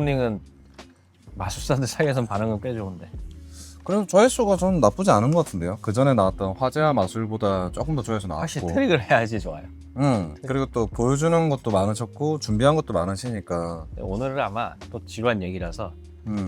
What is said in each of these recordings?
드럼링은 마술사들 사이에선 반응은 꽤 좋은데. 그래서 조회수가 좀 나쁘지 않은 것 같은데요. 그 전에 나왔던 화제와 마술보다 조금 더 조회수 나왔고. 확실히 트릭을 해야지 좋아요. 그리고 또 보여주는 것도 많으셨고 준비한 것도 많으시니까. 오늘은 아마 또 지루한 얘기라서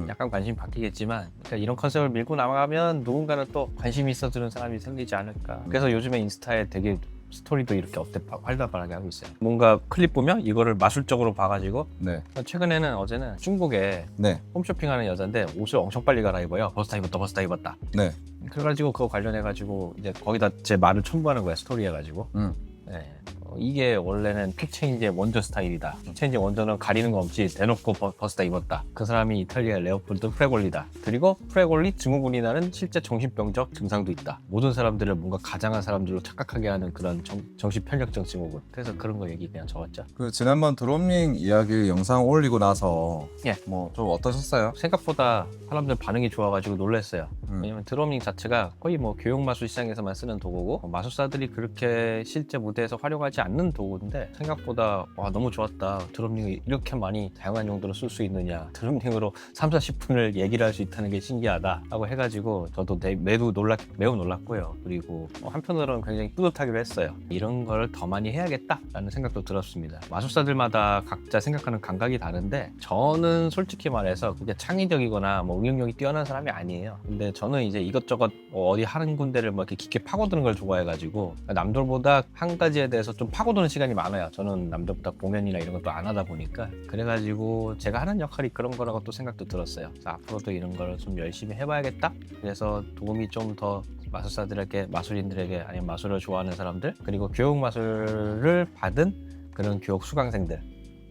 약간 관심이 바뀌겠지만, 그러니까 이런 컨셉을 밀고 나가면 누군가는 또 관심이 있어주는 사람이 생기지 않을까. 그래서 요즘에 인스타에 되게 스토리도 이렇게 활발하게 하고 있어요. 뭔가 클립 보면 이거를 마술적으로 봐가지고. 네. 최근에는 어제는 중국에 네. 홈쇼핑하는 여잔데 옷을 엄청 빨리 갈아입어요. 버스 다 입었다. 네. 그래가지고 그거 관련해가지고 이제 거기다 제 말을 첨부하는 거야, 스토리 해가지고. 네. 이게 원래는 퀵체인지의 원조 스타일이다. 퀵체인지 원조는 가리는 거 없이 대놓고 버스 다 입었다. 그 사람이 이탈리아 레오폴드 프레골리다. 그리고 프레골리 증후군이 나는 실제 정신병적 증상도 있다. 모든 사람들을 뭔가 가장한 사람들로 착각하게 하는 그런 정신편력적 증후군. 그래서 그런 거 얘기 그냥 적었죠. 그 지난번 드럼링 이야기 영상 올리고 나서 예. 뭐 좀 어떠셨어요? 생각보다 사람들 반응이 좋아가지고 놀랐어요. 왜냐면 드럼링 자체가 거의 뭐 교육마술 시장에서만 쓰는 도구고, 마술사들이 그렇게 실제 무대에서 활용하지 않는 도구인데 생각보다 와 너무 좋았다. 드럼링을 이렇게 많이 다양한 용도로 쓸 수 있느냐. 드럼링으로 3, 40분을 얘기를 할 수 있다는 게 신기하다 하고 해가지고 저도 매우 놀랐고요. 그리고 한편으로는 굉장히 뿌듯하기도 했어요. 이런 걸 더 많이 해야겠다라는 생각도 들었습니다. 마술사들마다 각자 생각하는 감각이 다른데 저는 솔직히 말해서 그게 창의적이거나 뭐 응용력이 뛰어난 사람이 아니에요. 근데 저는 이제 이것저것 어디 하는 군데를 뭐 이렇게 깊게 파고드는 걸 좋아해가지고 남들보다 한 가지에 대해서 좀 파고드는 시간이 많아요. 저는 남들보다 공연이나 이런 것도 안 하다 보니까. 그래가지고 제가 하는 역할이 그런 거라고 또 생각도 들었어요. 그래서 앞으로도 이런 걸 좀 열심히 해봐야겠다. 그래서 도움이 좀 더 마술사들에게, 마술인들에게, 아니면 마술을 좋아하는 사람들, 그리고 교육 마술을 받은 그런 교육 수강생들,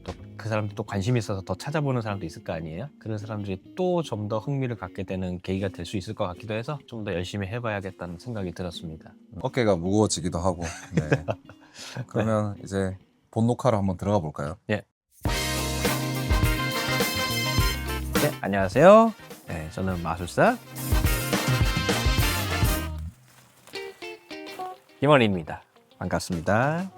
또 그 사람들 또 관심이 있어서 더 찾아보는 사람도 있을 거 아니에요. 그런 사람들이 또 좀 더 흥미를 갖게 되는 계기가 될 수 있을 것 같기도 해서 좀 더 열심히 해봐야겠다는 생각이 들었습니다. 어깨가 무거워지기도 하고. 네. 그러면 이제 본 녹화로 한번 들어가 볼까요? 예. 네, 안녕하세요. 네, 저는 마술사 김원희입니다. 반갑습니다.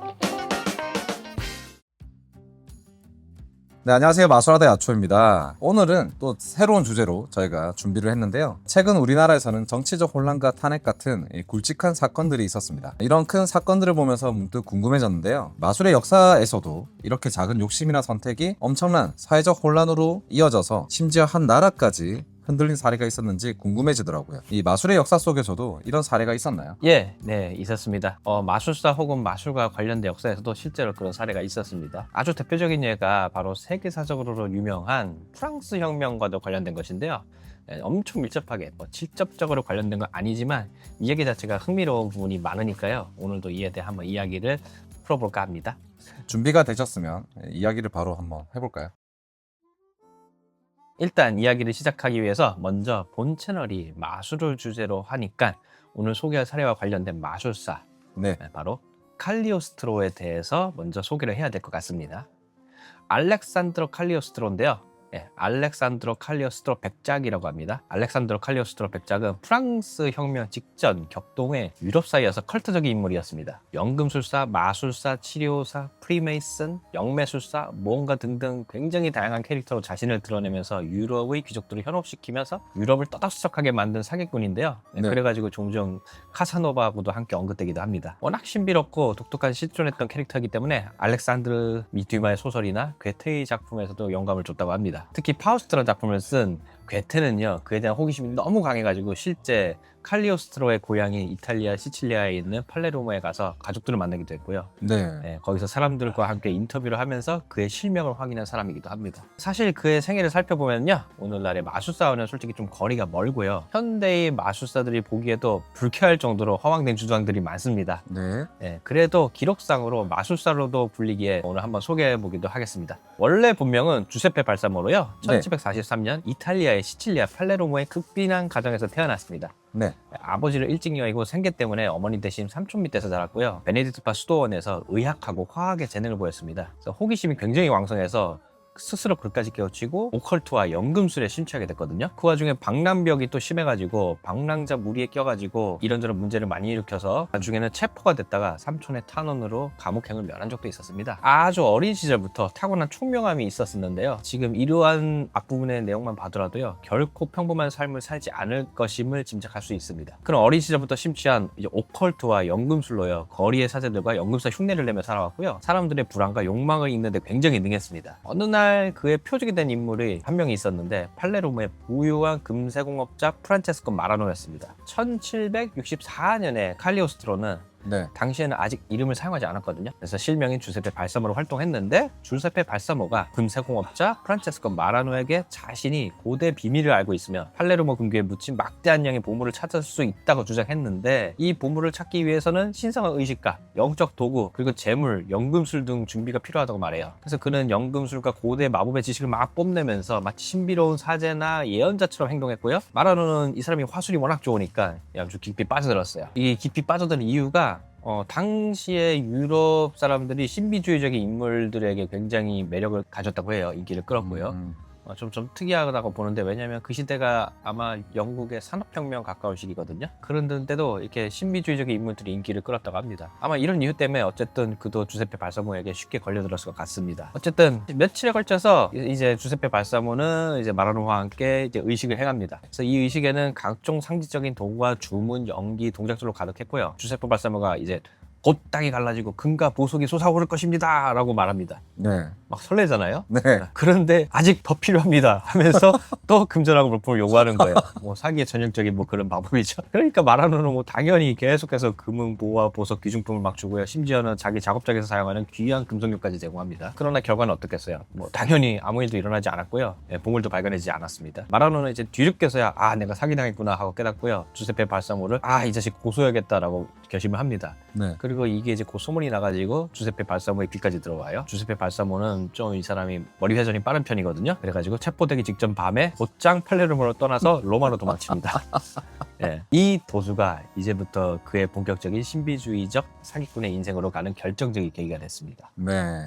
네, 안녕하세요. 마술하다 야초입니다. 오늘은 또 새로운 주제로 저희가 준비를 했는데요. 최근 우리나라에서는 정치적 혼란과 탄핵 같은 굵직한 사건들이 있었습니다. 이런 큰 사건들을 보면서 문득 궁금해졌는데요. 마술의 역사에서도 이렇게 작은 욕심이나 선택이 엄청난 사회적 혼란으로 이어져서 심지어 한 나라까지 흔들린 사례가 있었는지 궁금해지더라고요. 이 마술의 역사 속에서도 이런 사례가 있었나요? 예, 네, 있었습니다. 마술사 혹은 마술과 관련된 역사에서도 실제로 그런 사례가 있었습니다. 아주 대표적인 예가 바로 세계사적으로 유명한 프랑스 혁명과도 관련된 것인데요. 네, 엄청 밀접하게 직접적으로 관련된 건 아니지만 이 얘기 자체가 흥미로운 부분이 많으니까요. 오늘도 이에 대해 한번 이야기를 풀어볼까 합니다. 준비가 되셨으면 이야기를 바로 한번 해볼까요? 일단 이야기를 시작하기 위해서 먼저 본 채널이 마술을 주제로 하니까 오늘 소개할 사례와 관련된 마술사, 네. 바로 칼리오스트로에 대해서 먼저 소개를 해야 될 것 같습니다. 알렉산드로 칼리오스트로인데요. 알렉산드로 칼리오스트로 백작이라고 합니다. 알렉산드로 칼리오스트로 백작은 프랑스 혁명 직전 격동의 유럽 사이에서 컬트적인 인물이었습니다. 연금술사, 마술사, 치료사, 프리메이슨, 영매술사, 모험가 등등 굉장히 다양한 캐릭터로 자신을 드러내면서 유럽의 귀족들을 현혹시키면서 유럽을 떠들썩하게 만든 사기꾼인데요. 네. 그래가지고 종종 카사노바하고도 함께 언급되기도 합니다. 워낙 신비롭고 독특한 실존했던 캐릭터이기 때문에 알렉산드르 듀마의 소설이나 괴테의 작품에서도 영감을 줬다고 합니다. 특히 파우스트라는 작품을 쓴 괴테는요, 그에 대한 호기심이 너무 강해가지고 실제 칼리오스트로의 고향인 이탈리아 시칠리아에 있는 팔레르모에 가서 가족들을 만나기도 했고요. 네. 거기서 사람들과 함께 인터뷰를 하면서 그의 실명을 확인한 사람이기도 합니다. 사실 그의 생애를 살펴보면요, 오늘날의 마술사와는 솔직히 좀 거리가 멀고요. 현대의 마술사들이 보기에도 불쾌할 정도로 허황된 주장들이 많습니다. 네. 그래도 기록상으로 마술사로도 불리기에 오늘 한번 소개해보기도 하겠습니다. 원래 본명은 주세페 발사모로요, 1743년 이탈리아의 시칠리아 팔레르모의 극빈한 가정에서 태어났습니다. 네. 아버지를 일찍 여의고 생계 때문에 어머니 대신 삼촌 밑에서 자랐고요. 베네딕트파 수도원에서 의학하고 화학의 재능을 보였습니다. 그래서 호기심이 굉장히 왕성해서 스스로 그까지 깨우치고 오컬트와 연금술에 심취하게 됐거든요. 그 와중에 방랑벽이 또 심해가지고 방랑자 무리에 껴가지고 이런저런 문제를 많이 일으켜서 나중에는 체포가 됐다가 삼촌의 탄원으로 감옥행을 면한 적도 있었습니다. 아주 어린 시절부터 타고난 총명함이 있었는데요. 지금 이러한 앞부분의 내용만 봐더라도요, 결코 평범한 삶을 살지 않을 것임을 짐작할 수 있습니다. 그런 어린 시절부터 심취한 이제 오컬트와 연금술로요, 거리의 사제들과 연금술 흉내를 내며 살아왔고요. 사람들의 불안과 욕망을 읽는데 굉장히 능했습니다. 어느 날 그의 표적이 된 인물이 한 명이 있었는데 팔레르모의 부유한 금세공업자 프란체스코 마라노였습니다. 1764년에 칼리오스트로는 네. 당시에는 아직 이름을 사용하지 않았거든요. 그래서 실명인 주세페 발사모로 활동했는데, 주세페 발사모가 금세공업자 프란체스코 마라노에게 자신이 고대 비밀을 알고 있으며 팔레르모 금괴에 묻힌 막대한 양의 보물을 찾을 수 있다고 주장했는데, 이 보물을 찾기 위해서는 신성한 의식과 영적 도구, 그리고 재물, 연금술 등 준비가 필요하다고 말해요. 그래서 그는 연금술과 고대 마법의 지식을 막 뽐내면서 마치 신비로운 사제나 예언자처럼 행동했고요. 마라노는 이 사람이 화술이 워낙 좋으니까 아주 깊이 빠져들었어요. 이 깊이 빠져드는 이유가 당시에 유럽 사람들이 신비주의적인 인물들에게 굉장히 매력을 가졌다고 해요. 인기를 끌었고요. 좀 특이하다고 보는데, 왜냐면 그 시대가 아마 영국의 산업혁명 가까운 시기거든요. 그런데도 이렇게 신비주의적인 인물들이 인기를 끌었다고 합니다. 아마 이런 이유 때문에 어쨌든 그도 주세페 발사모에게 쉽게 걸려들었을 것 같습니다. 어쨌든 며칠에 걸쳐서 이제 주세페 발사모는 이제 마라노와 함께 이제 의식을 해갑니다. 그래서 이 의식에는 각종 상징적인 도구와 주문, 연기, 동작들로 가득했고요. 주세페 발사모가 이제 곧 땅이 갈라지고 금과 보석이 솟아오를 것입니다 라고 말합니다. 네. 막 설레잖아요. 네. 그런데 아직 더 필요합니다 하면서 또 금전하고 물품을 요구하는 거예요. 뭐 사기의 전형적인 뭐 그런 마법이죠. 그러니까 마라노는 뭐 당연히 계속해서 금은 보와 보석 귀중품을 막 주고요. 심지어는 자기 작업장에서 사용하는 귀한 금속류까지 제공합니다. 그러나 결과는 어떻겠어요? 뭐 당연히 아무 일도 일어나지 않았고요. 보물도 발견하지 않았습니다. 마라노는 이제 뒤늦게서야 내가 사기당했구나 하고 깨닫고요. 주세페 발사모를 이 자식 고소해야겠다라고 결심을 합니다. 네. 그리고 이게 이제 곧 소문이 나가지고 주세페 발사모의 귀까지 들어와요. 주세페 발사모는 좀 이 사람이 머리 회전이 빠른 편이거든요. 그래가지고 체포되기 직전 밤에 곧장 팔레르모로 떠나서 로마로 도망칩니다. 예. 이 도수가 이제부터 그의 본격적인 신비주의적 사기꾼의 인생으로 가는 결정적인 계기가 됐습니다. 네.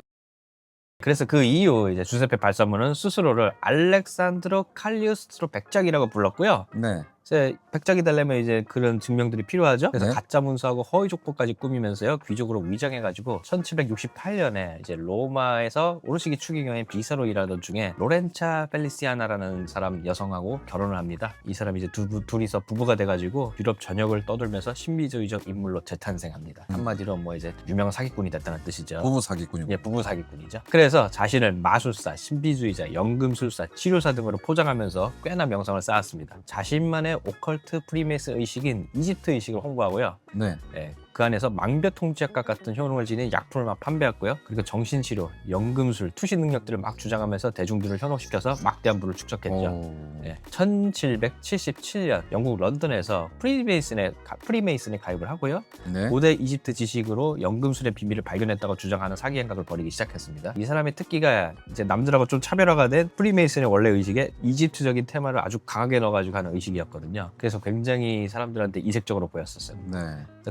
그래서 그 이후 이제 주세페 발사모는 스스로를 알렉산드로 칼리오스트로 백작이라고 불렀고요. 네. 이제 백작이 되려면 이제 그런 증명들이 필요하죠. 그래서 네. 가짜 문서하고 허위 족보까지 꾸미면서요, 귀족으로 위장해가지고 1768년에 이제 로마에서 오르시기 추기경의 비서로 일하던 중에 로렌차 펠리시아나라는 사람 여성하고 결혼을 합니다. 이 사람이 이제 둘이서 부부가 돼가지고 유럽 전역을 떠돌면서 신비주의적 인물로 재탄생합니다. 한마디로 뭐 이제 유명한 사기꾼이 됐다는 뜻이죠. 부부 사기꾼이고. 예, 부부 사기꾼이죠. 그래서 자신을 마술사, 신비주의자, 연금술사, 치료사 등으로 포장하면서 꽤나 명성을 쌓았습니다. 자신만의 오컬트 프리메이슨 의식인 이집트 의식을 홍보하고요. 네. 예, 그 안에서 망벼통치약과 같은 효능을 지닌 약품을 막 판매했고요. 그리고 정신치료, 연금술, 투시 능력들을 막 주장하면서 대중들을 현혹시켜서 막대한 부를 축적했죠. 예, 1777년 영국 런던에서 프리메이슨에 가입을 하고요. 네. 고대 이집트 지식으로 연금술의 비밀을 발견했다고 주장하는 사기 행각을 벌이기 시작했습니다. 이 사람의 특기가 이제 남들하고 좀 차별화가 된 프리메이슨의 원래 의식에 이집트적인 테마를 아주 강하게 넣어가지고 하는 의식이었거든요. 그래서 굉장히 사람들한테 이색적으로 보였었어요. 네.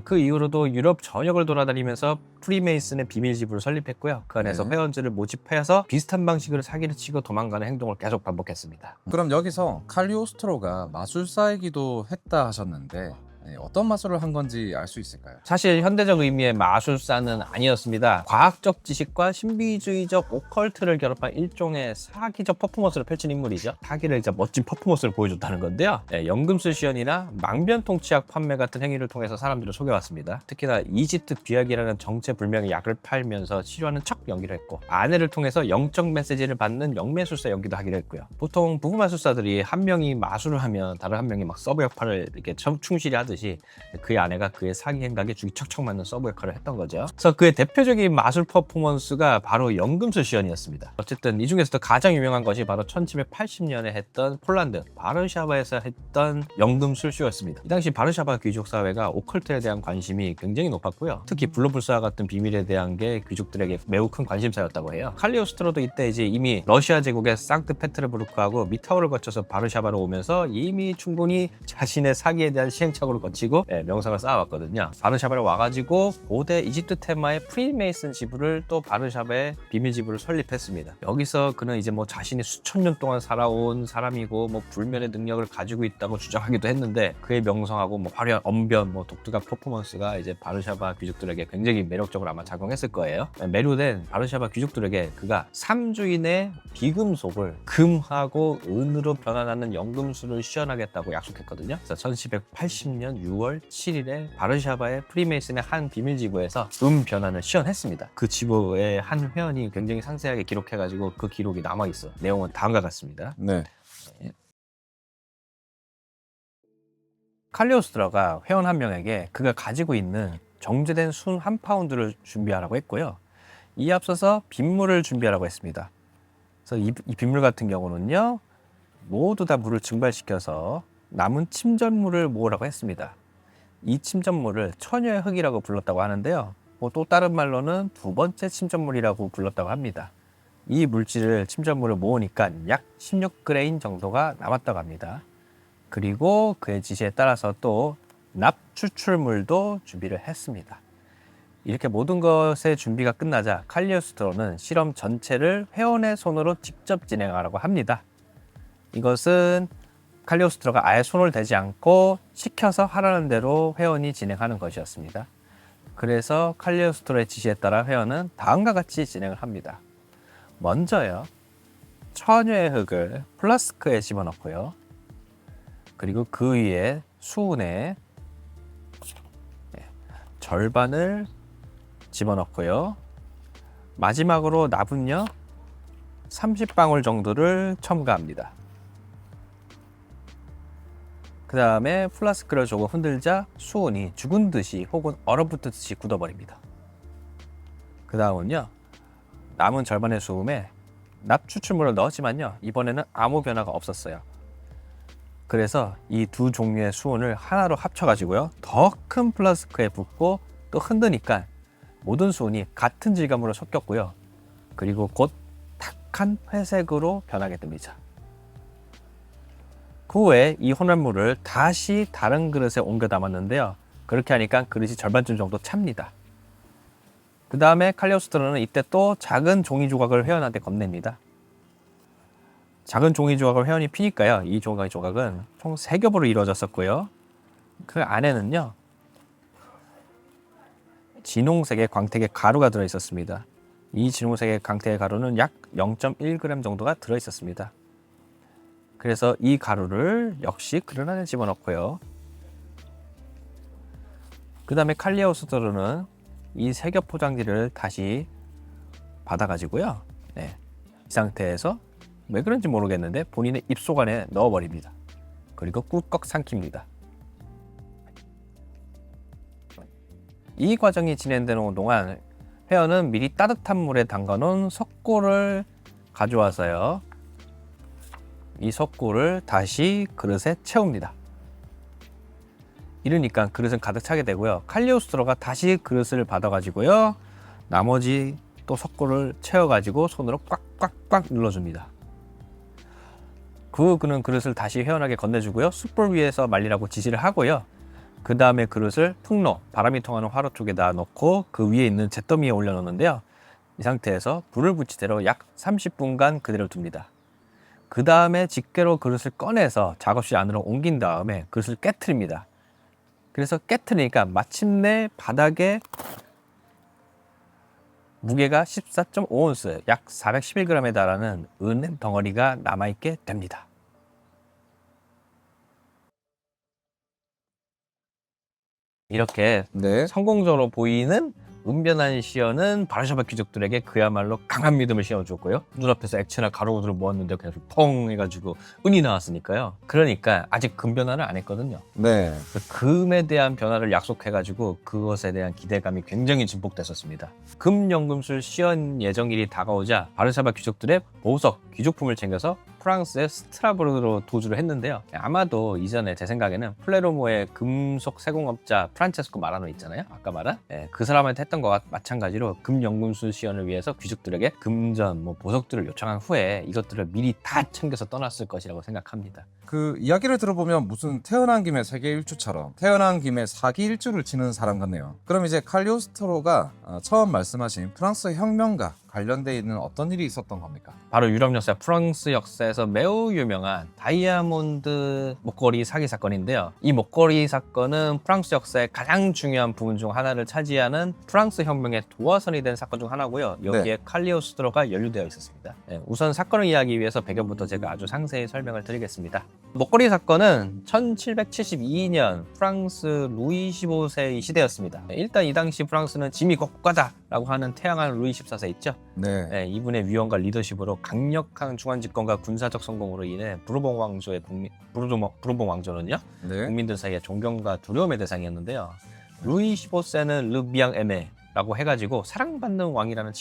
그 이후로도 유럽 전역을 돌아다니면서 프리메이슨의 비밀 지부를 설립했고요. 그 안에서 네. 회원들을 모집해서 비슷한 방식으로 사기를 치고 도망가는 행동을 계속 반복했습니다. 그럼 여기서 칼리오스트로가 마술사이기도 했다 하셨는데 어떤 마술을 한 건지 알 수 있을까요? 사실 현대적 의미의 마술사는 아니었습니다. 과학적 지식과 신비주의적 오컬트를 결합한 일종의 사기적 퍼포먼스를 펼친 인물이죠. 사기를 이제 멋진 퍼포먼스를 보여줬다는 건데요. 연금술 시연이나 망변통치약 판매 같은 행위를 통해서 사람들을 속여왔습니다. 특히나 이집트 귀약이라는 정체불명의 약을 팔면서 치료하는 척 연기를 했고, 아내를 통해서 영적 메시지를 받는 영매술사 연기도 하기로 했고요. 보통 부부 마술사들이 한 명이 마술을 하면 다른 한 명이 막 서브 역할을 이렇게 충실히 하듯이 그의 아내가 그의 사기 행각에 죽이 척척 맞는 서브 역할을 했던 거죠. 그래서 그의 대표적인 마술 퍼포먼스가 바로 연금술 시연이었습니다. 어쨌든 이 중에서도 가장 유명한 것이 바로 1780년에 했던 폴란드 바르샤바에서 했던 연금술 쇼였습니다. 이 당시 바르샤바 귀족 사회가 오컬트에 대한 관심이 굉장히 높았고요. 특히 불로불사 같은 비밀에 대한 게 귀족들에게 매우 큰 관심사였다고 해요. 칼리오스트로도 이때 이제 이미 러시아 제국의 상트페테르부르크하고 미타오를 거쳐서 바르샤바로 오면서 이미 충분히 자신의 사기에 대한 시행착오를 거치고 명성을 쌓아왔거든요. 바르샤바를 와가지고 고대 이집트 테마의 프리메이슨 지부를 또 바르샤바의 비밀 지부를 설립했습니다. 여기서 그는 이제 뭐 자신이 수천 년 동안 살아온 사람이고 뭐 불면의 능력을 가지고 있다고 주장하기도 했는데 그의 명성하고 뭐 화려한 언변, 뭐 독특한 퍼포먼스가 이제 바르샤바 귀족들에게 굉장히 매력적으로 아마 작용했을 거예요. 매료된 바르샤바 귀족들에게 그가 3주인의 비금속을 금하고 은으로 변환하는 연금술을 시연하겠다고 약속했거든요. 그래서 1780년 6월 7일에 바르샤바의 프리메이슨의 한 비밀 지부에서 변환을 시연했습니다. 그 지부의 한 회원이 굉장히 상세하게 기록해가지고 그 기록이 남아있어. 내용은 다음과 같습니다. 네. 칼리오스트라가 회원 한 명에게 그가 가지고 있는 정제된 순 1파운드를 준비하라고 했고요. 이에 앞서서 빗물을 준비하라고 했습니다. 그래서 이 빗물 같은 경우는요, 모두 다 물을 증발시켜서 남은 침전물을 모으라고 했습니다. 이 침전물을 처녀의 흙이라고 불렀다고 하는데요. 또 다른 말로는 두 번째 침전물이라고 불렀다고 합니다. 이 물질을 침전물을 모으니까 약 16그레인 정도가 남았다고 합니다. 그리고 그의 지시에 따라서 또 납 추출물도 준비를 했습니다. 이렇게 모든 것의 준비가 끝나자 칼리오스트로는 실험 전체를 회원의 손으로 직접 진행하라고 합니다. 이것은 칼리오스트로가 아예 손을 대지 않고 시켜서 하라는 대로 회원이 진행하는 것이었습니다. 그래서 칼리오스트로의 지시에 따라 회원은 다음과 같이 진행을 합니다. 먼저요, 처녀의 흙을 플라스크에 집어넣고요. 그리고 그 위에 수은의 절반을 집어넣고요. 마지막으로 납은요, 30방울 정도를 첨가합니다. 그 다음에 플라스크를 조금 흔들자 수은이 죽은 듯이 혹은 얼어붙듯이 굳어버립니다. 그 다음은요, 남은 절반의 수음에 납 추출물을 넣었지만요, 이번에는 아무 변화가 없었어요. 그래서 이 두 종류의 수은을 하나로 합쳐가지고요, 더 큰 플라스크에 붓고 또 흔드니까 모든 수은이 같은 질감으로 섞였고요. 그리고 곧 탁한 회색으로 변하게 됩니다. 그 후에 이 혼합물을 다시 다른 그릇에 옮겨 담았는데요. 그렇게 하니까 그릇이 절반쯤 정도 찹니다. 그 다음에 칼리오스트로는 이때 또 작은 종이 조각을 회원한테 건넵니다. 작은 종이 조각을 회원이 피니까요, 이 조각은 총 3겹으로 이루어졌었고요. 그 안에는요, 진홍색의 광택의 가루가 들어있었습니다. 이 진홍색의 광택의 가루는 약 0.1g 정도가 들어있었습니다. 그래서 이 가루를 역시 그릇 안에 집어넣고요. 그 다음에 칼리오스트로는 이 3겹 포장지를 다시 받아가지고요, 이 상태에서 왜 그런지 모르겠는데 본인의 입속 안에 넣어버립니다. 그리고 꿀꺽 삼킵니다. 이 과정이 진행되는 동안 회원은 미리 따뜻한 물에 담가놓은 석고를 가져와서요, 이 석고를 다시 그릇에 채웁니다. 이러니까 그릇은 가득 차게 되고요. 칼리오스트로가 다시 그릇을 받아가지고요, 나머지 또 석고를 채워가지고 손으로 꽉꽉꽉 눌러줍니다. 그는 그릇을 다시 회원에게 건네주고요, 숯불 위에서 말리라고 지시를 하고요. 그 다음에 그릇을 풍로, 바람이 통하는 화로 쪽에다 놓고 그 위에 있는 잿더미에 올려놓는데요. 이 상태에서 불을 붙이대로 약 30분간 그대로 둡니다. 그 다음에 집게로 그릇을 꺼내서 작업실 안으로 옮긴 다음에 그릇을 깨트립니다. 그래서 깨트리니까 마침내 바닥에 무게가 14.5온스, 약 411g에 달하는 은 덩어리가 남아있게 됩니다. 이렇게 네. 성공적으로 보이는 은변한 시연은 바르샤바 귀족들에게 그야말로 강한 믿음을 씌워줬고요. 눈앞에서 액체나 가루들을 모았는데 그냥 펑 해가지고 은이 나왔으니까요. 그러니까 아직 금변화를 안 했거든요. 네. 금에 대한 변화를 약속해가지고 그것에 대한 기대감이 굉장히 증폭됐었습니다. 금연금술 시연 예정일이 다가오자 바르샤바 귀족들의 보석, 귀족품을 챙겨서 프랑스의 스트라보르로 도주를 했는데요. 아마도 이전에 제 생각에는 플레로모의 금속 세공업자 프란체스코 마라노 있잖아요. 아까 말한 그 사람한테 했던 것과 마찬가지로 금연금술 시연을 위해서 귀족들에게 금전, 보석들을 요청한 후에 이것들을 미리 다 챙겨서 떠났을 것이라고 생각합니다. 그 이야기를 들어보면 무슨 태어난 김에 세계 일주처럼 태어난 김에 사기 일주를 치는 사람 같네요. 그럼 이제 칼리오스트로가 처음 말씀하신 프랑스 혁명과 관련돼 있는 어떤 일이 있었던 겁니까? 바로 유럽 역사, 프랑스 역사에서 매우 유명한 다이아몬드 목걸이 사기 사건인데요. 이 목걸이 사건은 프랑스 역사의 가장 중요한 부분 중 하나를 차지하는 프랑스 혁명의 도화선이 된 사건 중 하나고요. 여기에 칼리오스트로가 연루되어 있었습니다. 우선 사건을 이해하기 위해서 배경부터 제가 아주 상세히 설명을 드리겠습니다. 목걸이 사건은 1772년 프랑스 루이 15세의 시대였습니다. 일단 이 당시 프랑스는 짐이 국가다라고 하는 태양한 루이 14세 있죠. 네. 이분의 위엄과 리더십으로 강력한 중앙 집권과 군사적 성공으로 인해 부르봉 왕조는요, 네. 국민들 사이에 존경과 두려움의 대상이었는데요. 루이 15세는 르비앙 에메라고 해가지고 사랑받는 왕이라는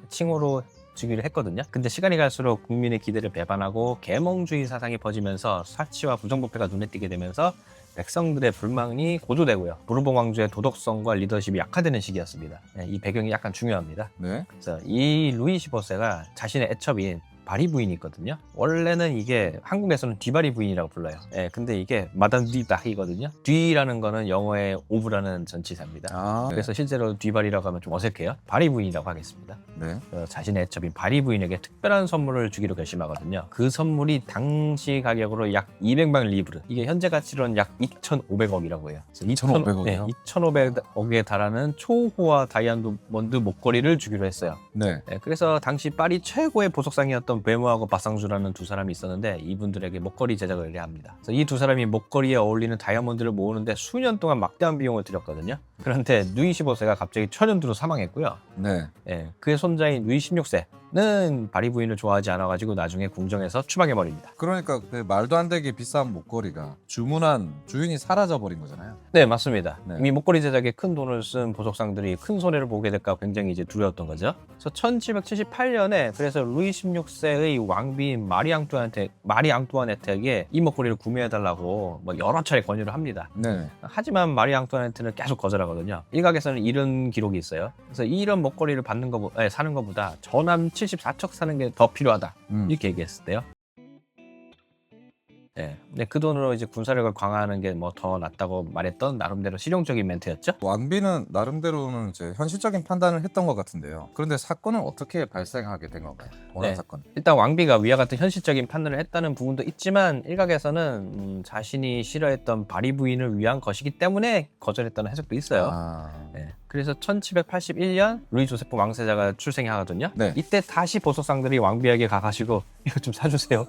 칭호로 즉위를 했거든요. 근데 시간이 갈수록 국민의 기대를 배반하고 계몽주의 사상이 퍼지면서 사치와 부정부패가 눈에 띄게 되면서 백성들의 불만이 고조되고요. 부르봉 왕조의 도덕성과 리더십이 약화되는 시기였습니다. 이 배경이 약간 중요합니다. 네. 그래서 이 루이 15세가 자신의 애첩인 바리 부인이 있거든요. 원래는 이게 한국에서는 뒤바리 부인이라고 불러요. 근데 이게 마담 디 바리거든요. 뒤라는 거는 영어의 오브라는 전치사입니다. 그래서 실제로 뒤바리라고 하면 좀 어색해요. 바리 부인이라고 하겠습니다. 네. 자신의 애첩인 바리 부인에게 특별한 선물을 주기로 결심하거든요. 그 선물이 당시 가격으로 약 200만 리브르, 이게 현재 가치로는 약 2,500억이라고 해요. 2,500억이요? 2,500억에 달하는 초호화 다이아몬드 목걸이를 주기로 했어요. 네. 그래서 당시 파리 최고의 보석상이었던 베모하고 바상주라는 두 사람이 있었는데 이분들에게 목걸이 제작을 의뢰합니다. 그래서 이 두 사람이 목걸이에 어울리는 다이아몬드를 모으는데 수년 동안 막대한 비용을 들였거든요. 그런데 루이 15세가 갑자기 천연두로 사망했고요. 네. 그의 손자인 루이 16세는 바리 부인을 좋아하지 않아가지고 나중에 궁정에서 추방해버립니다. 그러니까 그 말도 안 되게 비싼 목걸이가 주문한 주인이 사라져 버린 거잖아요. 네, 맞습니다. 네. 이미 목걸이 제작에 큰 돈을 쓴 보석상들이 큰 손해를 보게 될까 굉장히 이제 두려웠던 거죠. 그래서 1778년에 그래서 루이 16세의 왕비인 마리 앙뚜아네트에게 이 목걸이를 구매해달라고 여러 차례 권유를 합니다. 네. 하지만 마리 앙뚜아네트는 계속 거절하거든요. 일각에서는 이런 기록이 있어요. 그래서 이런 목걸이를 사는 것보다 전함 74척 사는 게 더 필요하다. 이렇게 얘기했을 때요. 근데 그 돈으로 이제 군사력을 강화하는 게 더 낫다고 말했던 나름대로 실용적인 멘트였죠. 왕비는 나름대로는 이제 현실적인 판단을 했던 것 같은데요. 그런데 사건은 어떻게 발생하게 된 건가요? 도난 사건. 일단 왕비가 위와 같은 현실적인 판단을 했다는 부분도 있지만 일각에서는 자신이 싫어했던 바리 부인을 위한 것이기 때문에 거절했다는 해석도 있어요. 그래서 1781년 루이 조세프 왕세자가 출생하거든요. 네. 이때 다시 보석상들이 왕비에게 가가지고 이거 좀 사주세요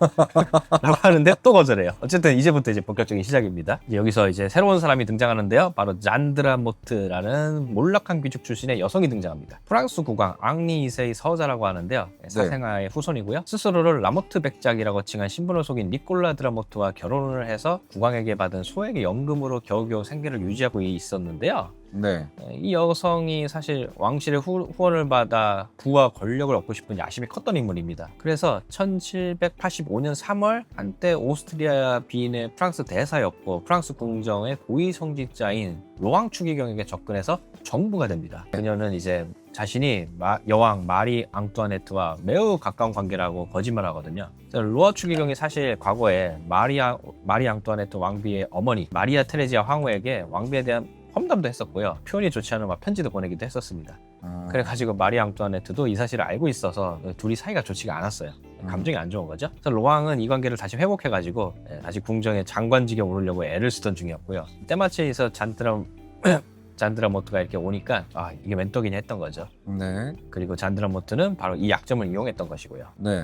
라고 하는데 또 거절해요. 어쨌든 이제부터 이제 본격적인 시작입니다. 여기서 이제 새로운 사람이 등장하는데요. 바로 잔드라모트라는 몰락한 귀족 출신의 여성이 등장합니다. 프랑스 국왕 앙리 2세의 서자라고 하는데요. 사생아의 후손이고요. 스스로를 라모트 백작이라고 칭한 신분을 속인 니콜라 드라모트와 결혼을 해서 국왕에게 받은 소액의 연금으로 겨우겨우 생계를 유지하고 있었는데요. 네. 이 여성이 사실 왕실의 후원을 받아 부와 권력을 얻고 싶은 야심이 컸던 인물입니다. 그래서 1785년 3월 한때 오스트리아 비인의 프랑스 대사였고 프랑스 궁정의 고위 성직자인 로왕 추기경에게 접근해서 정부가 됩니다. 그녀는 이제 자신이 여왕 마리 앙뚜아네트와 매우 가까운 관계라고 거짓말하거든요. 로아 추기경이 사실 과거에 마리 앙뚜아네트 왕비의 어머니 마리아 테레지아 황후에게 왕비에 대한 험담도 했었고요. 표현이 좋지 않은 편지도 보내기도 했었습니다. 그래가지고 마리 앙뚜아네트도 이 사실을 알고 있어서 둘이 사이가 좋지가 않았어요. 감정이 안 좋은 거죠. 그래서 로왕은 이 관계를 다시 회복해가지고 다시 궁정의 장관직에 오르려고 애를 쓰던 중이었고요. 때마치에서 잔드라모트가 이렇게 오니까 이게 멘떡이냐 했던 거죠. 네. 그리고 잔드라모트는 바로 이 약점을 이용했던 것이고요. 네.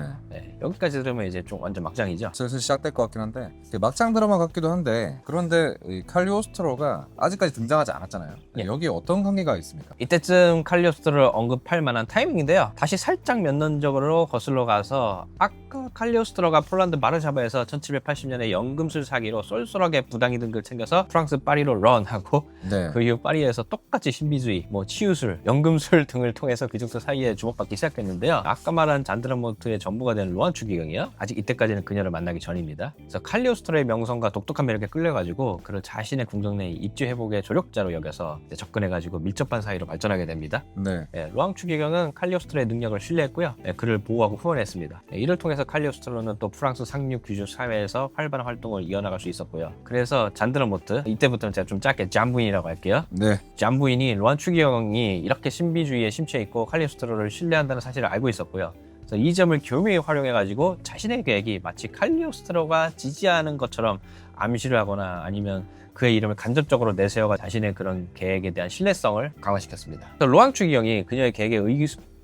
여기까지 들으면 이제 좀 완전 막장이죠. 슬슬 시작될 것 같긴 한데 막장 드라마 같기도 한데 그런데 이 칼리오스트로가 아직까지 등장하지 않았잖아요. 여기에 어떤 관계가 있습니까? 이때쯤 칼리오스트로를 언급할 만한 타이밍인데요. 다시 살짝 면전적으로 거슬러 가서 아까 칼리오스트로가 폴란드 마르샤바에서 1780년에 연금술 사기로 쏠쏠하게 부당이득을 챙겨서 프랑스 파리로 런하고 그 이후 파리에 사이에서 똑같이 신비주의, 뭐 치유술, 연금술 등을 통해서 귀족들 사이에 주목받기 시작했는데요. 아까 말한 잔드라모트의 전부가 된 로안 추기경이요. 아직 이때까지는 그녀를 만나기 전입니다. 그래서 칼리오스트로의 명성과 독특한 매력에 끌려가지고 그를 자신의 궁정 내 입지 회복의 조력자로 여겨서 접근해가지고 밀접한 사이로 발전하게 됩니다. 네. 로안 추기경은 칼리오스트로의 능력을 신뢰했고요. 그를 보호하고 후원했습니다. 이를 통해서 칼리오스트로는 또 프랑스 상류 귀족 사회에서 활발한 활동을 이어나갈 수 있었고요. 그래서 잔드라모트, 이때부터는 제가 좀 짧게 잠부인이라고 할게요. 네. 잠부인이 로안 추기경이 이렇게 신비주의에 심취해 있고 칼리오스트로를 신뢰한다는 사실을 알고 있었고요. 그래서 이 점을 교묘히 활용해가지고 자신의 계획이 마치 칼리오스트로가 지지하는 것처럼 암시를 하거나 아니면 그의 이름을 간접적으로 내세워가 자신의 그런 계획에 대한 신뢰성을 강화시켰습니다. 로안 추기경이 그녀의 계획에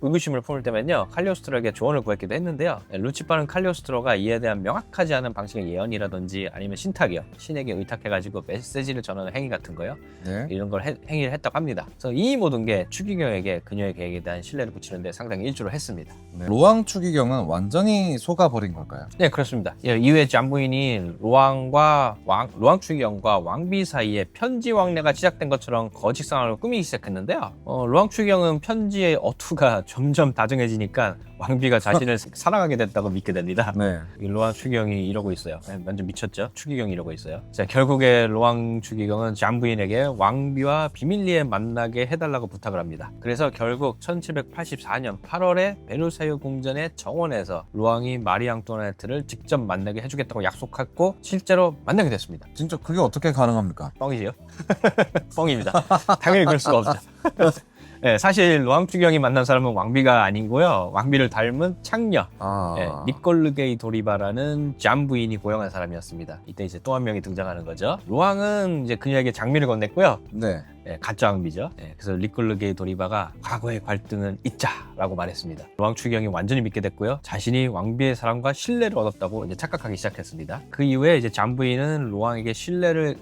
의구심을 품을 때면요, 칼리오스트로에게 조언을 구했기도 했는데요. 루치퍼는 칼리오스트로가 이에 대한 명확하지 않은 방식의 예언이라든지 아니면 신탁이요, 신에게 의탁해가지고 메시지를 전하는 행위 같은 거요, 네. 이런 걸 행위를 했다고 합니다. 그래서 이 모든 게 추기경에게 그녀의 계획에 대한 신뢰를 붙이는데 상당히 일조를 했습니다. 네. 로앙 추기경은 완전히 속아버린 걸까요? 네, 그렇습니다. 이후에 잠부인이 로앙 추기경과 왕비 사이에 편지 왕래가 시작된 것처럼 거짓 상황을 꾸미기 시작했는데요. 로앙 추기경은 편지의 어투가 점점 다정해지니까 왕비가 자신을 사랑하게 됐다고 믿게 됩니다. 네. 로앙 추기경이 이러고 있어요. 완전 미쳤죠? 추기경이 이러고 있어요. 자, 결국에 로앙 추기경은 잠부인에게 왕비와 비밀리에 만나게 해달라고 부탁을 합니다. 그래서 결국 1784년 8월에 베르사유 궁전의 정원에서 로앙이 마리 앙뚜아네트를 직접 만나게 해주겠다고 약속했고 실제로 만나게 됐습니다. 진짜 그게 어떻게 가능합니까? 뻥이지요? 뻥입니다. 당연히 그럴 수가 없죠. 네, 사실 로앙 추기경이 만난 사람은 왕비가 아니고요. 왕비를 닮은 창녀, 니콜르게이 도리바라는 잠부인이 고용한 사람이었습니다. 이때 이제 또 한 명이 등장하는 거죠. 로앙은 이제 그녀에게 장미를 건넸고요. 네. 가짜 왕비죠. 그래서 니콜르게이 도리바가 과거의 갈등은 잊자라고 말했습니다. 로앙 추기경이 완전히 믿게 됐고요. 자신이 왕비의 사랑과 신뢰를 얻었다고 이제 착각하기 시작했습니다. 그 이후에 이제 잠부인은 로앙의 신뢰를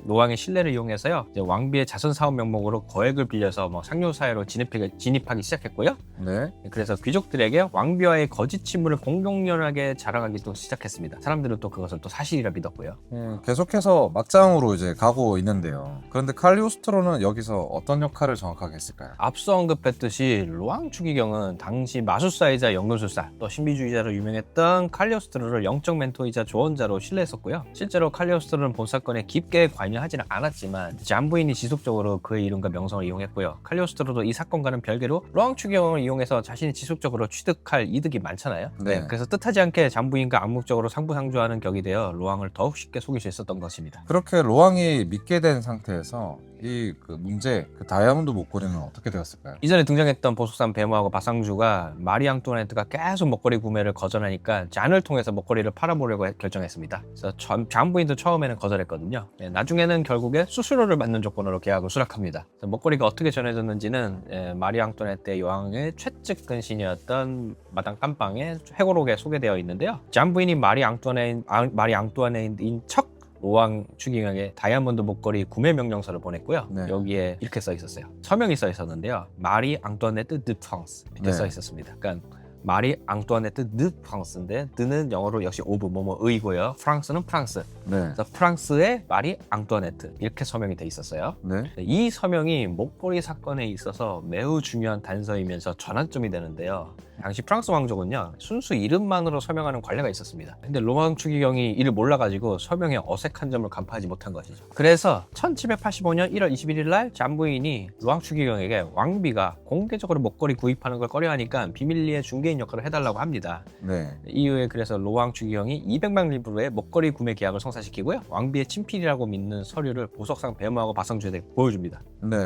이용해서요, 이제 왕비의 자선 사업 명목으로 거액을 빌려서 뭐 상류 사회로 진입하기 시작했고요. 네. 그래서 귀족들에게 왕비와의 거짓 친분을 공공연하게 자랑하기 또 시작했습니다. 사람들은 또 그것을 또 사실이라 믿었고요. 계속해서 막장으로 이제 가고 있는데요. 그런데 칼리오스트로는 여기서 어떤 역할을 정확하게 했을까요? 앞서 언급했듯이 로앙 추기경은 당시 마술사이자 연금술사, 또 신비주의자로 유명했던 칼리오스트로를 영적 멘토이자 조언자로 신뢰했었고요. 실제로 칼리오스트로는 본 사건에 깊게 관여하지는 않았지만 잠부인이 지속적으로 그의 이름과 명성을 이용했고요. 칼리오스트로도 이 사건과는 별개로 로앙 추기경을 이용해서 자신이 지속적으로 취득할 이득이 많잖아요. 네. 그래서 뜻하지 않게 잠부인과 암묵적으로 상부상조하는 격이 되어 로앙을 더욱 쉽게 속일 수 있었던 것입니다. 그렇게 로앙이 믿게 된 상태에서 이 문제, 다이아몬드 목걸이는 어떻게 되었을까요? 이전에 등장했던 보석산 배모하고 바상주가 마리 앙뚜아네트가 계속 먹거리 구매를 거절하니까 잔을 통해서 먹거리를 팔아보려고 결정했습니다. 그래서 잠부인도 처음에는 거절했거든요. 나중에는 결국에 수수료를 받는 조건으로 계약을 수락합니다. 먹거리가 어떻게 전해졌는지는 마리 앙뚜아네트의 여왕의 최측 근신이었던 마당 깜빵의 회고록에 소개되어 있는데요. 잠부인이 마리 앙뚜아네트인 척 로앙 추기경에게 다이아몬드 목걸이 구매 명령서를 보냈고요. 네. 여기에 이렇게 써 있었어요. 서명이 써 있었는데요. 마리 앙뚜아네트 드 프랑스 이렇게 써 있었습니다. 그러니까 마리 앙뚜아네트 드 프랑스인데 드는 영어로 역시 오브 의고요. 프랑스는 프랑스. 네. 그래서 프랑스의 마리 앙뚜아네트 이렇게 서명이 돼 있었어요. 네. 이 서명이 목걸이 사건에 있어서 매우 중요한 단서이면서 전환점이 되는데요. 당시 프랑스 왕족은요, 순수 이름만으로 서명하는 관례가 있었습니다. 근데 로앙 추기경이 이를 몰라가지고 서명에 어색한 점을 간파하지 못한 것이죠. 그래서 1785년 1월 21일 날 잠부인이 로앙 추기경에게 왕비가 공개적으로 목걸이 구입하는 걸 꺼려하니까 비밀리에 중개인 역할을 해달라고 합니다. 네. 이후에 그래서 로앙 추기경이 200만 리브르의 목걸이 구매 계약을 성사시키고요, 왕비의 친필이라고 믿는 서류를 보석상 배모하고 바상주에게 보여줍니다. 네.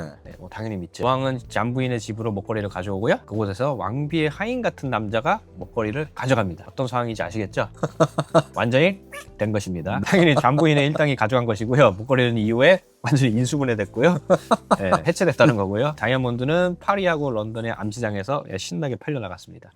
당연히 믿죠. 로앙은 잠부인의 집으로 목걸이를 가져오고요, 그곳에서 왕비의 하인 같은 남자가 목걸이를 가져갑니다. 어떤 상황인지 아시겠죠? 완전히 된 것입니다. 당연히 잠부인의 일당이 가져간 것이고요. 목걸이는 이후에 완전히 인수분해됐고요. 해체됐다는 거고요. 다이아몬드는 파리하고 런던의 암시장에서 신나게 팔려나갔습니다.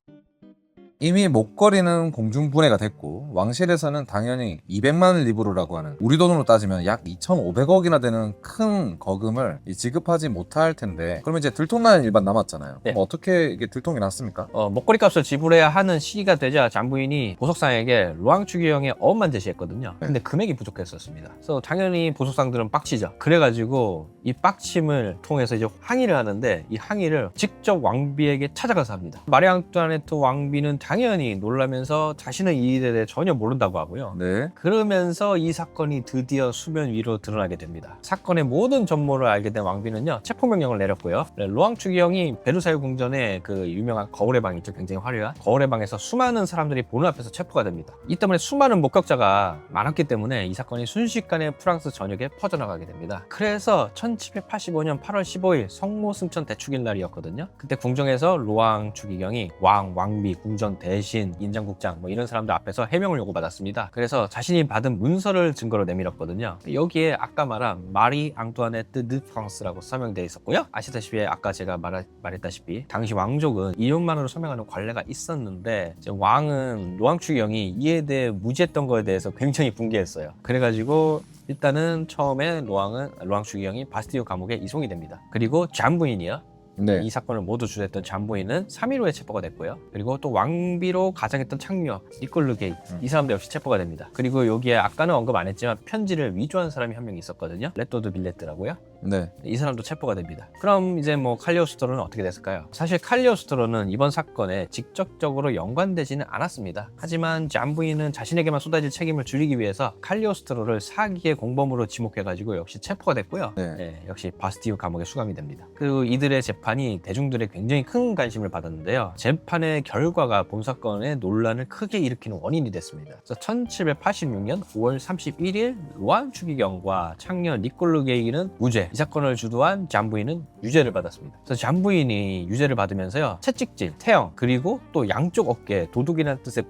이미 목걸이는 공중분해가 됐고 왕실에서는 당연히 200만 리브르라고 하는 우리 돈으로 따지면 약 2,500억이나 되는 큰 거금을 지급하지 못할 텐데, 그러면 이제 들통나는 일만 남았잖아요. 네. 그럼 어떻게 이게 들통이 났습니까? 목걸이 값을 지불해야 하는 시기가 되자 잠부인이 보석상에게 루앙 추기경의 어음만 제시했거든요. 근데 금액이 부족했었습니다. 그래서 당연히 보석상들은 빡치죠. 그래가지고 이 빡침을 통해서 이제 항의를 하는데, 이 항의를 직접 왕비에게 찾아가서 합니다. 마리 앙뚜아네트 왕비는 당연히 놀라면서 자신은 이 일에 대해 전혀 모른다고 하고요. 네. 그러면서 이 사건이 드디어 수면 위로 드러나게 됩니다. 사건의 모든 전모를 알게 된 왕비는요, 체포명령을 내렸고요. 루앙 추기경이 베르사유 궁전의 그 유명한 거울의 방 있죠, 굉장히 화려한 거울의 방에서 수많은 사람들이 보는 앞에서 체포가 됩니다. 이 때문에 수많은 목격자가 많았기 때문에 이 사건이 순식간에 프랑스 전역에 퍼져나가게 됩니다. 그래서 1785년 8월 15일 성모 승천 대축일 날이었거든요. 그때 궁정에서 루앙 추기경이 왕비, 궁전 대신, 인장국장 이런 사람들 앞에서 해명을 요구받았습니다. 그래서 자신이 받은 문서를 증거로 내밀었거든요. 여기에 아까 말한 마리 앙뚜아네트 드 프랑스라고 서명되어 있었고요. 아시다시피 아까 제가 말했다시피 당시 왕족은 이름만으로 서명하는 관례가 있었는데, 이제 왕은 루앙 추기경이 이에 대해 무지했던 거에 대해서 굉장히 분개했어요. 그래가지고 일단은 처음에 루앙 추기경이 바스티유 감옥에 이송이 됩니다. 그리고 잠부인이요, 네. 이 사건을 모두 주도했던 잠부인은 3일 후에 체포가 됐고요. 그리고 또 왕비로 가장했던 창녀 니콜르 게이, 이 사람도 역시 체포가 됩니다. 그리고 여기에 아까는 언급 안 했지만 편지를 위조한 사람이 한 명 있었거든요. 레토드 빌레트라고요. 네. 이 사람도 체포가 됩니다. 그럼 이제 칼리오스트로는 어떻게 됐을까요? 사실 칼리오스트로는 이번 사건에 직접적으로 연관되지는 않았습니다. 하지만 잠부인은 자신에게만 쏟아질 책임을 줄이기 위해서 칼리오스트로를 사기의 공범으로 지목해가지고 역시 체포가 됐고요. 네. 역시 바스티유 감옥에 수감이 됩니다. 그리고 이들의 재판이 대중들의 굉장히 큰 관심을 받았는데요. 재판의 결과가 본 사건의 논란을 크게 일으키는 원인이 됐습니다. 그래서 1786년 5월 31일 루앙 추기경과 창녀 니콜르 게이는 무죄, 이 사건을 주도한 잠부인은 유죄를 받았습니다. 그래서 잠부인이 유죄를 받으면서요, 채찍질, 태형, 그리고 또 양쪽 어깨에 도둑이라는 뜻의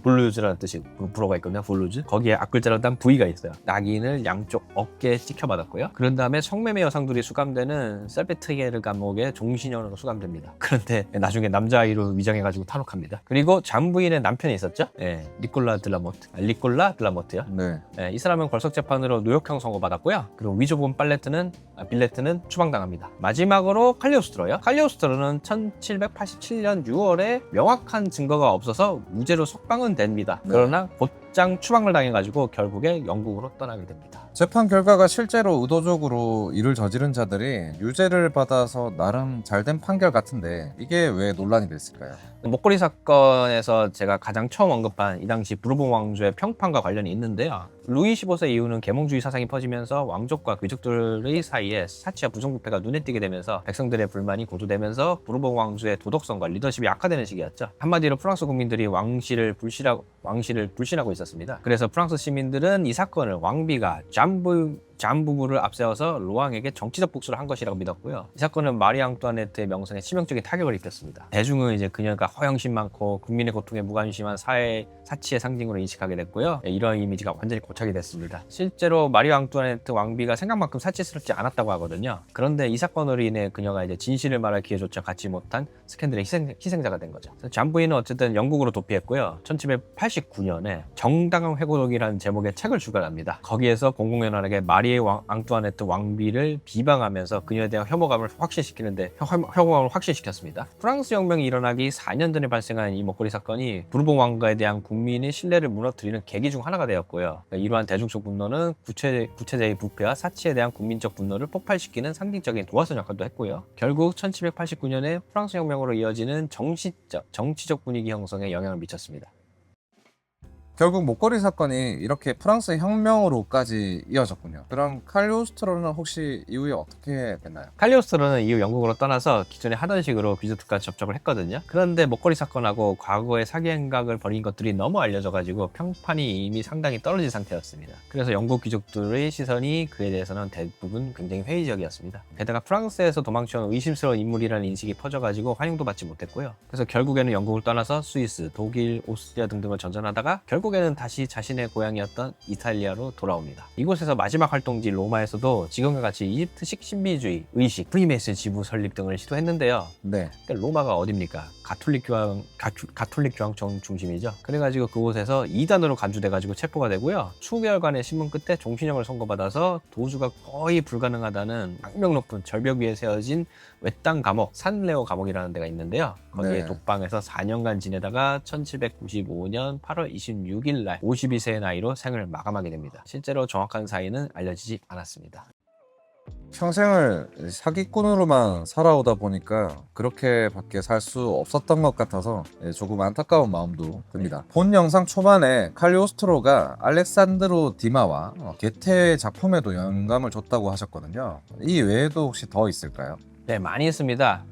불루즈라는 뜻이 불어가 있거든요. 불루즈, 거기에 앞글자로 단 V가 있어요. 낙인을 양쪽 어깨에 찍혀받았고요. 그런 다음에 성매매 여성들이 수감되는 셀베트게르 감옥에 종신형으로 수감됩니다. 그런데 나중에 남자아이로 위장해가지고 탈옥합니다. 그리고 잠부인의 남편이 있었죠. 리콜라 드라모트요. 네. 이 사람은 걸석재판으로 노역형 선고받았고요. 그리고 위조본 빌레트는 추방당합니다. 마지막으로 칼리오스트로요. 칼리오스트로는 1787년 6월에 명확한 증거가 없어서 무죄로 석방은 됩니다. 네. 그러나 곧장 추방을 당해가지고 결국에 영국으로 떠나게 됩니다. 재판 결과가 실제로 의도적으로 일을 저지른 자들이 유죄를 받아서 나름 잘된 판결 같은데, 이게 왜 논란이 됐을까요? 목걸이 사건에서 제가 가장 처음 언급한 이 당시 부르봉 왕조의 평판과 관련이 있는데요. 루이 15세 이후는 계몽주의 사상이 퍼지면서 왕족과 귀족들의 사이에 사치와 부정부패가 눈에 띄게 되면서 백성들의 불만이 고조되면서 부르봉 왕조의 도덕성과 리더십이 악화되는 시기였죠. 한마디로 프랑스 국민들이 왕실을 불신하고 있었습니다. 그래서 프랑스 시민들은 이 사건을 왕비가 잠부부를 앞세워서 루앙에게 정치적 복수를 한 것이라고 믿었고요. 이 사건은 마리 앙뚜아네트의 명성에 치명적인 타격을 입혔습니다. 대중은 이제 그녀가 허영심 많고 국민의 고통에 무관심한 사치의 상징으로 인식하게 됐고요. 이러한 이미지가 완전히 고착이 됐습니다. 실제로 마리 앙뚜아네트 왕비가 생각만큼 사치스럽지 않았다고 하거든요. 그런데 이 사건으로 인해 그녀가 이제 진실을 말할 기회조차 갖지 못한 스캔들의 희생자가 된 거죠. 잠부인은 어쨌든 영국으로 도피했고요. 1789년에 정당한 회고록이라는 제목의 책을 출간합니다. 거기에서 공공연하게 마리 앙뚜아네트 왕비를 비방하면서 그녀에 대한 혐오감을 확실시켰습니다. 프랑스 혁명이 일어나기 4년 전에 발생한 이 목걸이 사건이 부르봉 왕가에 대한 국민의 신뢰를 무너뜨리는 계기 중 하나가 되었고요. 이러한 대중적 분노는 구체제의 부패와 사치에 대한 국민적 분노를 폭발시키는 상징적인 도화선 역할도 했고요. 결국 1789년에 프랑스 혁명으로 이어지는 정치적 분위기 형성에 영향을 미쳤습니다. 결국 목걸이 사건이 이렇게 프랑스 혁명으로까지 이어졌군요. 그럼 칼리오스트로는 혹시 이후에 어떻게 됐나요? 칼리오스트로는 이후 영국으로 떠나서 기존에 하던 식으로 귀족들과 접촉을 했거든요. 그런데 목걸이 사건하고 과거의 사기 행각을 벌인 것들이 너무 알려져가지고 평판이 이미 상당히 떨어진 상태였습니다. 그래서 영국 귀족들의 시선이 그에 대해서는 대부분 굉장히 회의적이었습니다. 게다가 프랑스에서 도망쳐온 의심스러운 인물이라는 인식이 퍼져가지고 환영도 받지 못했고요. 그래서 결국에는 영국을 떠나서 스위스, 독일, 오스트리아 등등을 전전하다가 결국에는 다시 자신의 고향이었던 이탈리아로 돌아옵니다. 이곳에서 마지막 활동지 로마에서도 지금과 같이 이집트식 신비주의, 의식, 프리메이슨 지부 설립 등을 시도했는데요. 네. 로마가 어딥니까? 가톨릭 교황청 중심이죠. 그래가지고 그곳에서 이단으로 간주돼가지고 체포가 되고요. 수개월간의 신문 끝에 종신형을 선고받아서 도주가 거의 불가능하다는 악명 높은 절벽 위에 세워진 외딴 감옥 산레오 감옥이라는 데가 있는데요. 거기에 네. 독방에서 4년간 지내다가 1795년 8월 26일 날 52세의 나이로 생을 마감하게 됩니다. 실제로 정확한 사인은 알려지지 않았습니다. 평생을 사기꾼으로만 살아오다 보니까 그렇게밖에 살 수 없었던 것 같아서 조금 안타까운 마음도 듭니다. 본 영상 초반에 칼리오스트로가 알렉산드로 디마와 게테의 작품에도 영감을 줬다고 하셨거든요. 이 외에도 혹시 더 있을까요? 네, 많이 있습니다.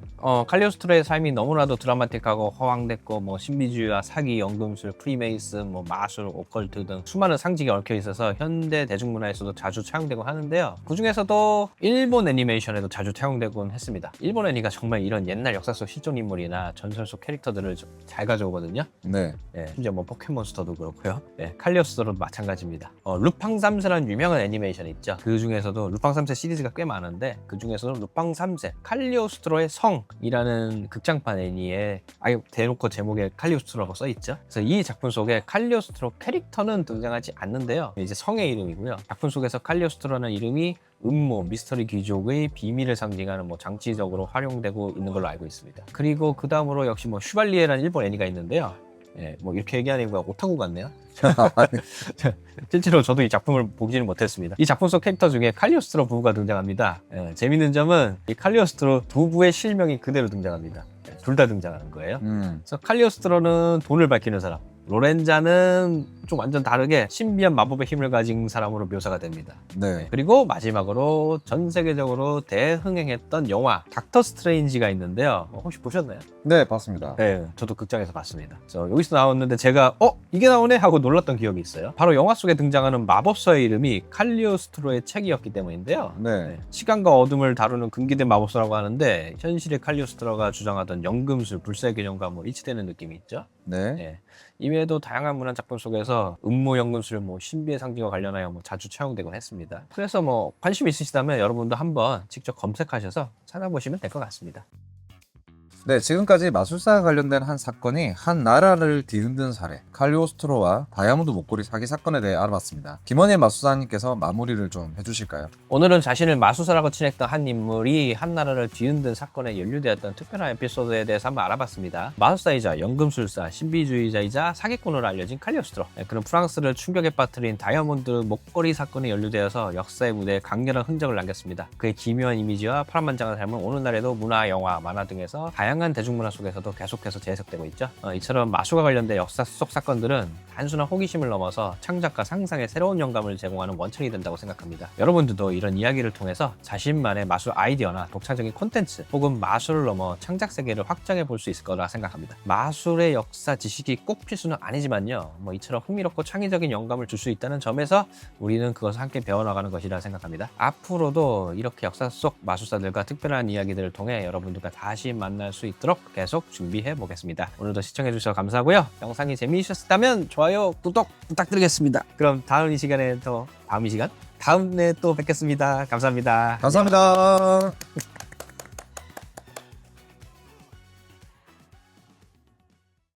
칼리오스트로의 삶이 너무나도 드라마틱하고 허황됐고 뭐 신비주의와 사기, 연금술, 프리메이슨, 뭐 마술, 오컬트 등 수많은 상징이 얽혀 있어서 현대 대중문화에서도 자주 차용되고 하는데요. 그 중에서도 일본 애니메이션에도 자주 차용되곤 했습니다. 일본 애니가 정말 이런 옛날 역사 속 실존 인물이나 전설 속 캐릭터들을 좀 잘 가져오거든요. 네. 네, 심지어 뭐 포켓몬스터도 그렇고요. 네, 칼리오스트로도 마찬가지입니다. 루팡 3세라는 유명한 애니메이션 있죠. 그 중에서도 루팡 3세 시리즈가 꽤 많은데 그 중에서도 루팡 3세 칼리오스트로의 성이라는 극장판 애니에 아예 대놓고 제목에 칼리오스트로라고 써있죠. 그래서 이 작품 속에 칼리오스트로 캐릭터는 등장하지 않는데요. 이제 성의 이름이고요. 작품 속에서 칼리오스트로라는 이름이 음모, 미스터리 귀족의 비밀을 상징하는 뭐 장치적으로 활용되고 있는 걸로 알고 있습니다. 그리고 그 다음으로 역시 뭐 슈발리에라는 일본 애니가 있는데요. 예, 뭐 이렇게 얘기하니까 오타쿠 같네요. 실제로 저도 이 작품을 보지는 못했습니다. 이 작품 속 캐릭터 중에 칼리오스트로 부부가 등장합니다. 예, 재밌는 점은 이 칼리오스트로 부부의 실명이 그대로 등장합니다. 예, 둘 다 등장하는 거예요. 그래서 칼리오스트로는 돈을 밝히는 사람, 로렌자는 좀 완전 다르게 신비한 마법의 힘을 가진 사람으로 묘사가 됩니다. 네. 그리고 마지막으로 전 세계적으로 대흥행했던 영화 닥터 스트레인지가 있는데요. 혹시 보셨나요? 네, 봤습니다. 네, 저도 극장에서 봤습니다. 여기서 나왔는데 제가 이게 나오네 하고 놀랐던 기억이 있어요. 바로 영화 속에 등장하는 마법사의 이름이 칼리오스트로의 책이었기 때문인데요. 네. 시간과 어둠을 다루는 금기된 마법사라고 하는데 현실의 칼리오스트로가 주장하던 연금술, 불사의 개념과 뭐 일치되는 느낌이 있죠. 네. 네. 이외에도 다양한 문화 작품 속에서 음모 연금술, 뭐 신비의 상징과 관련하여 뭐 자주 차용되곤 했습니다. 그래서 뭐 관심 있으시다면 여러분도 한번 직접 검색하셔서 찾아보시면 될 것 같습니다. 네, 지금까지 마술사와 관련된 한 사건이 한 나라를 뒤흔든 사례, 칼리오스트로와 다이아몬드 목걸이 사기 사건에 대해 알아봤습니다. 김원일 마술사님께서 마무리를 좀 해주실까요? 오늘은 자신을 마술사라고 칭했던 한 인물이 한 나라를 뒤흔든 사건에 연루되었던 특별한 에피소드에 대해서 한번 알아봤습니다. 마술사이자 연금술사, 신비주의자이자 사기꾼으로 알려진 칼리오스트로. 그런 프랑스를 충격에 빠뜨린 다이아몬드 목걸이 사건에 연루되어서 역사의 무대에 강렬한 흔적을 남겼습니다. 그의 기묘한 이미지와 파란만장한 삶은 오늘날에도 문화, 영화, 만화 등에서 다양한 대중문화 속에서도 계속해서 재해석되고 있죠. 이처럼 마술과 관련된 역사 속 사건들은 단순한 호기심을 넘어서 창작과 상상에 새로운 영감을 제공하는 원천이 된다고 생각합니다. 여러분들도 이런 이야기를 통해서 자신만의 마술 아이디어나 독창적인 콘텐츠 혹은 마술을 넘어 창작 세계를 확장해 볼 수 있을 거라 생각합니다. 마술의 역사 지식이 꼭 필수는 아니지만요. 뭐 이처럼 흥미롭고 창의적인 영감을 줄 수 있다는 점에서 우리는 그것을 함께 배워나가는 것이라 생각합니다. 앞으로도 이렇게 역사 속 마술사들과 특별한 이야기들을 통해 여러분들과 다시 만날 수 있도록 계속 준비해 보겠습니다. 오늘도 시청해 주셔서 감사하고요. 영상이 재미있으셨다면 좋아요, 구독 부탁드리겠습니다. 그럼 다음에 또 뵙겠습니다. 감사합니다. 감사합니다.